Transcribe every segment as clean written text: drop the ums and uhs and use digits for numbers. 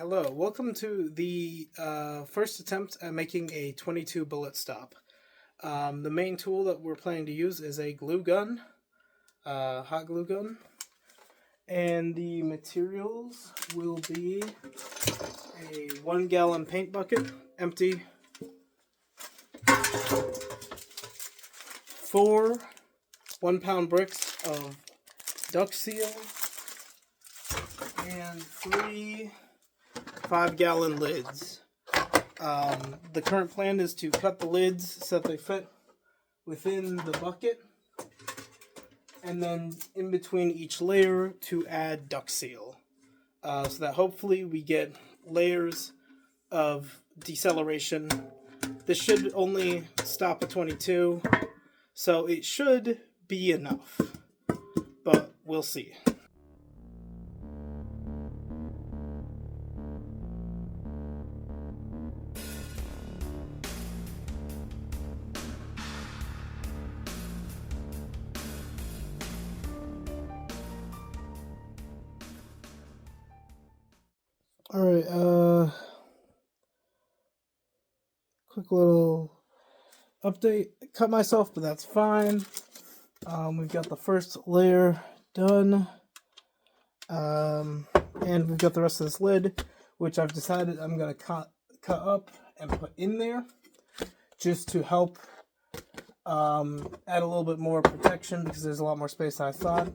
Hello, welcome to the first attempt at making a 22 bullet stop. The main tool that we're planning to use is a glue gun, hot glue gun, and the materials will be a 1 gallon paint bucket, empty, 4 1-pound bricks of duct seal, and 3 5-gallon lids. The current plan is to cut the lids so that they fit within the bucket, and then in between each layer to add duct seal, so that hopefully we get layers of deceleration. This should only stop at 22, so it should be enough, but we'll see. Alright, quick little update. Cut myself, but that's fine. We've got the first layer done. And we've got the rest of this lid, which I've decided I'm going to cut up and put in there just to help add a little bit more protection, because there's a lot more space than I thought.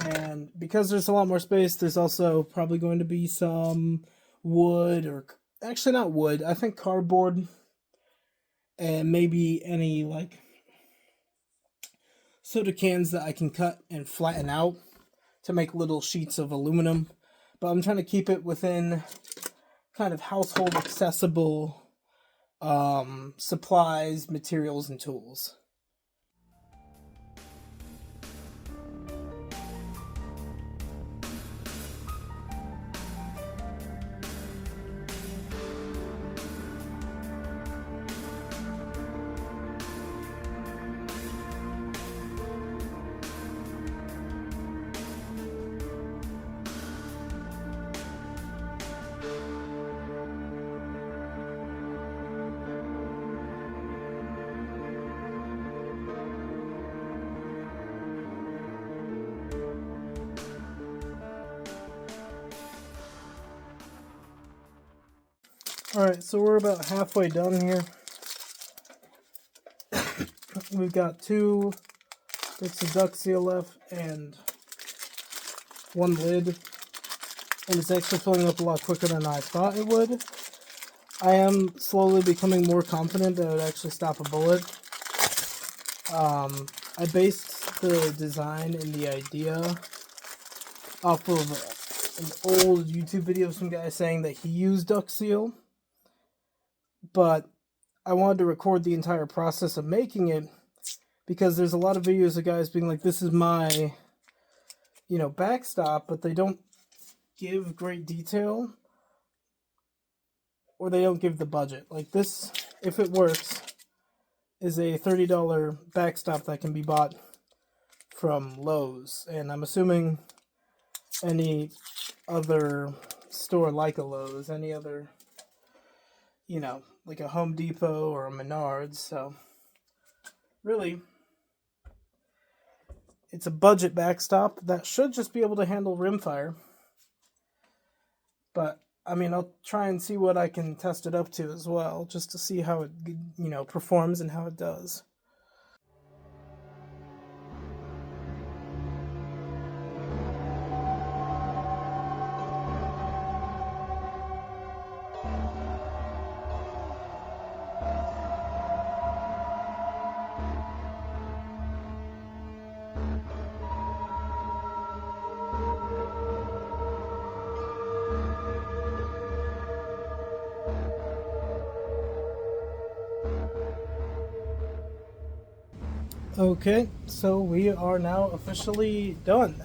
And because there's a lot more space, there's also probably going to be some wood, or actually not wood, I think cardboard, and maybe any like soda cans that I can cut and flatten out to make little sheets of aluminum. But I'm trying to keep it within kind of household accessible supplies, materials, and tools. Alright, so we're about halfway done here. We've got 2 bits of duct seal left and 1 lid. And it's actually filling up a lot quicker than I thought it would. I am slowly becoming more confident that it would actually stop a bullet. I based the design and the idea off of an old YouTube video of some guy saying that he used duct seal. But I wanted to record the entire process of making it, because there's a lot of videos of guys being like, this is my, backstop, but they don't give great detail, or they don't give the budget. Like this, if it works, is a $30 backstop that can be bought from Lowe's. And I'm assuming any other store like a Lowe's, any other, like a Home Depot or a Menards. So really, it's a budget backstop that should just be able to handle rimfire. But I mean, I'll try and see what I can test it up to as well, just to see how it performs and how it does. Okay, so we are now officially done.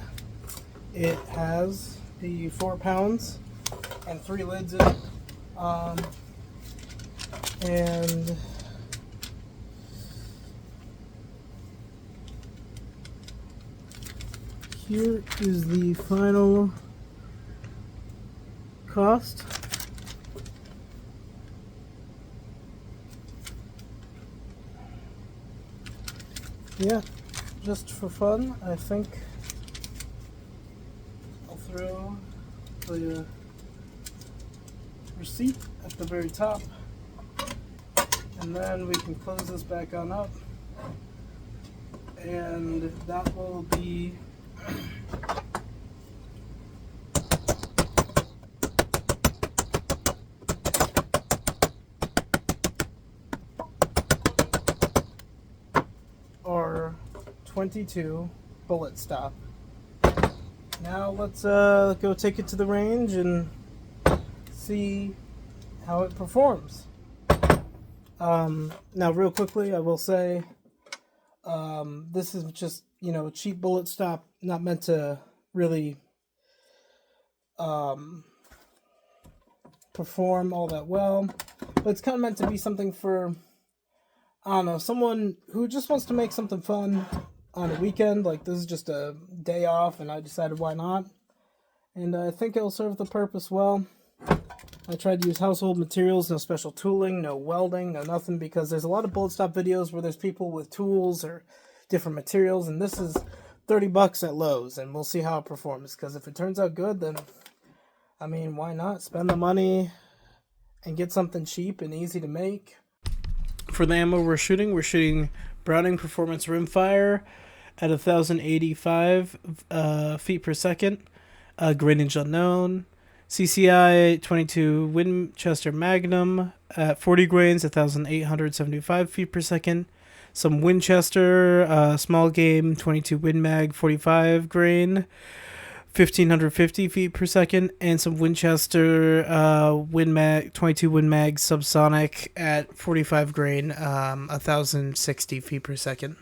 It has the 4 pounds and 3 lids in it. And here is the final cost. yeah, just for fun, I think I'll throw the receipt at the very top, and then we can close this back on up, and that will be our 22 bullet stop. Now let's go take it to the range and see how it performs. Now real quickly, I will say this is just, a cheap bullet stop, not meant to really perform all that well, but it's kind of meant to be something for, I don't know, someone who just wants to make something fun on a weekend. Like, this is just a day off, and I decided why not. And I think it'll serve the purpose well. I tried to use household materials, no special tooling, no welding, no nothing, because there's a lot of bullet stop videos where there's people with tools or different materials, and this is $30 at Lowe's, and we'll see how it performs, because if it turns out good, then, I mean, why not spend the money and get something cheap and easy to make. For the ammo we're shooting Browning Performance Rimfire at 1,085 feet per second, grainage unknown. CCI 22 Winchester Magnum at 40 grains, 1,875 feet per second. Some Winchester small game 22 Win Mag 45 grain, 1,550 feet per second, and some Winchester Win Mag 22 Win Mag subsonic at 45 grain, 1,060 feet per second.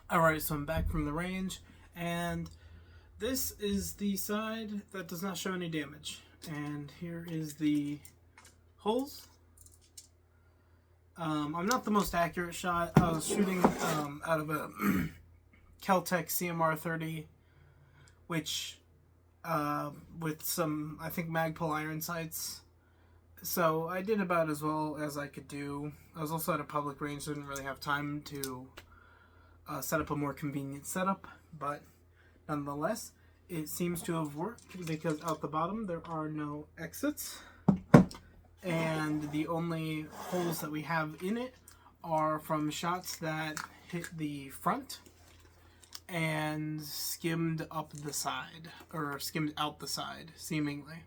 Alright, so I'm back from the range, and this is the side that does not show any damage. And here is the holes. I'm not the most accurate shot. I was shooting out of a Kel-Tec CMR 30, which with some, I think, Magpul iron sights. So I did about as well as I could do. I was also at a public range, so I didn't really have time to set up a more convenient setup, but nonetheless, it seems to have worked, because out the bottom there are no exits, and the only holes that we have in it are from shots that hit the front and skimmed up the side, or skimmed out the side, seemingly.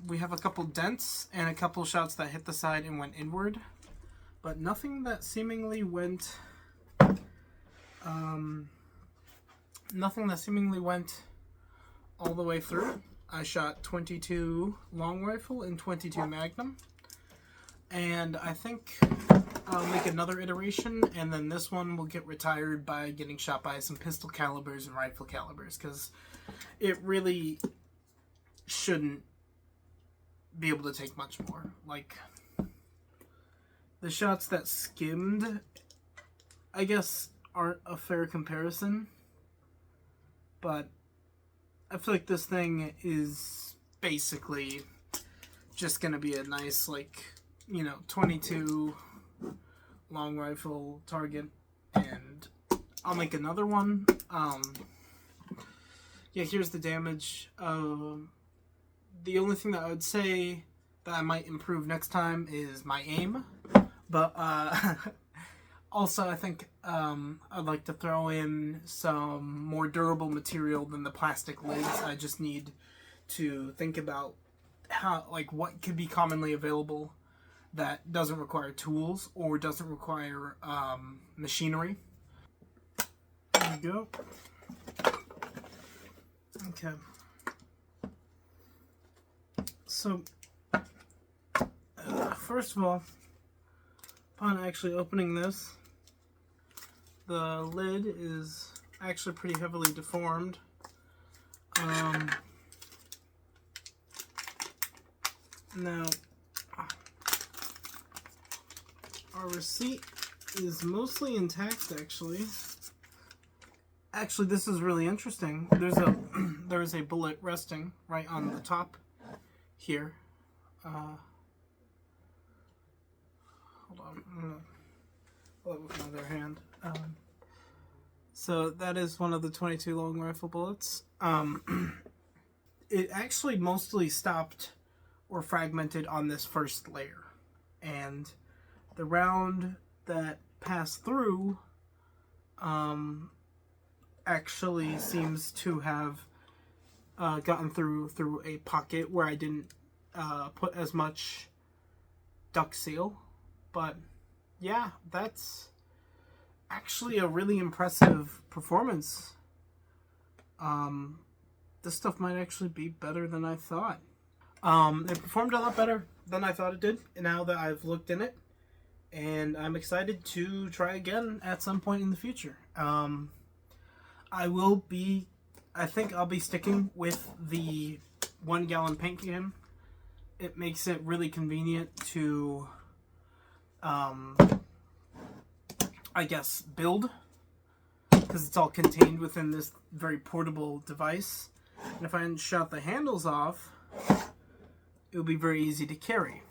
We have a couple dents and a couple shots that hit the side and went inward, but nothing that seemingly went all the way through. I shot 22 long rifle and 22 Magnum, and I think I'll make another iteration, and then this one will get retired by getting shot by some pistol calibers and rifle calibers, because it really shouldn't be able to take much more. Like, the shots that skimmed, I guess, aren't a fair comparison, but I feel like this thing is basically just gonna be a nice, like, you know, 22 long rifle target, and I'll make another one. Yeah, here's the damage. The only thing that I would say that I might improve next time is my aim, but also I think I'd like to throw in some more durable material than the plastic lids. I just need to think about how, like, what could be commonly available that doesn't require tools or doesn't require machinery. There we go. Okay. So, first of all, upon actually opening this, the lid is actually pretty heavily deformed. Now, our receipt is mostly intact, actually. Actually, this is really interesting. There is a bullet resting right on the top here. Hold on, I'm gonna pull it with my other hand. So that is one of the 22 long rifle bullets. It actually mostly stopped or fragmented on this first layer, and the round that passed through actually seems to have gotten through a pocket where I didn't put as much duct seal. But yeah, that's actually a really impressive performance. This stuff might actually be better than I thought. It performed a lot better than I thought it did now that I've looked in it, and I'm excited to try again at some point in the future. I think I'll be sticking with the 1 gallon paint can. It makes it really convenient to, I guess, build, because it's all contained within this very portable device. And if I shot the handles off, it would be very easy to carry.